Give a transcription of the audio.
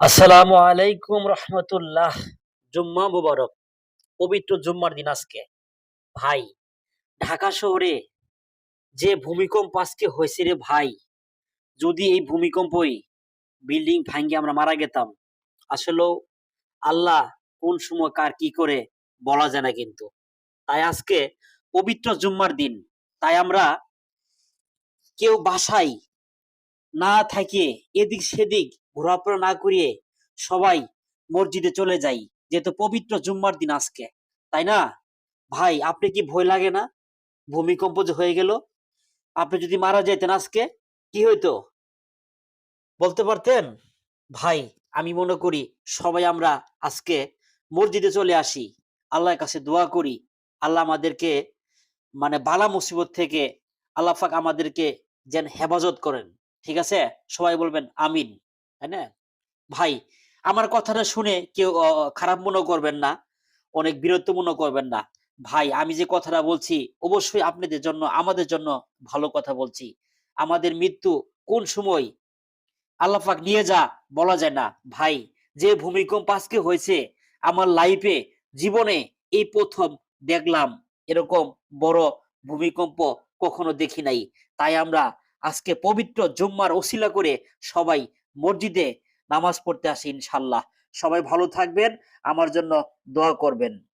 আসসালামু আলাইকুম রহমতুল্লাহ। জুম্মা মুবারক। পবিত্র জুম্মার দিন আজকে। ভাই, ঢাকা শহরে যে ভূমিকম্প আজকে হয়েছে রে ভাই, যদি এই ভূমিকম্পই বিল্ডিং ভাঙ্গে আমরা মারা গেতাম, আসলেও আল্লাহ কোন সময় কার কি করে বলা যায় না কিন্তু। তাই আজকে পবিত্র জুম্মার দিন, তাই আমরা কেউ বাসায় না থাকিয়ে এদিক সেদিক ঘোরাফেরা না করিয়ে সবাই মসজিদে চলে যাই, যেহেতু পবিত্র জুম্মার দিন আজকে, তাই না? ভাই, আপনি কি ভয় লাগে না? ভূমিকম্প যে হয়ে গেল, আপনি যদি মারা যেতেন আজকে, কি হইতো বলতে পারতেন? ভাই, আমি মনে করি সবাই আমরা আজকে মসজিদে চলে আসি, আল্লাহর কাছে দোয়া করি, আল্লাহ আমাদেরকে বালা মুসিবত থেকে আল্লাহ পাক আমাদেরকে যেন হেফাজত করেন। ঠিক আছে? সবাই বলবেন আমিন। তাই না? ভাই, আমার কথাটা শুনে কেউ খারাপ মনে করবেন না, অনেক বিরক্ত মনে করবেন না। ভাই, আমি যে কথাটা বলছি অবশ্যই আপনাদের জন্য, আমাদের জন্য ভালো কথা বলছি। আমাদের মৃত্যু কোন সময় আল্লাহ পাক নিয়ে যা বলা যায় না। ভাই, যে ভূমিকম্প আজকে হয়েছে আমার লাইফে, জীবনে এই ১ম দেখলাম এরকম বড় ভূমিকম্প, কখনো দেখি নাই। তাই আমরা আজকে পবিত্র জুম্মার ওসিলা করে সবাই মসজিদে নামাজ পড়তে আসি ইনশাআল্লাহ। সবাই ভালো থাকবেন, আমার জন্য দোয়া করবেন।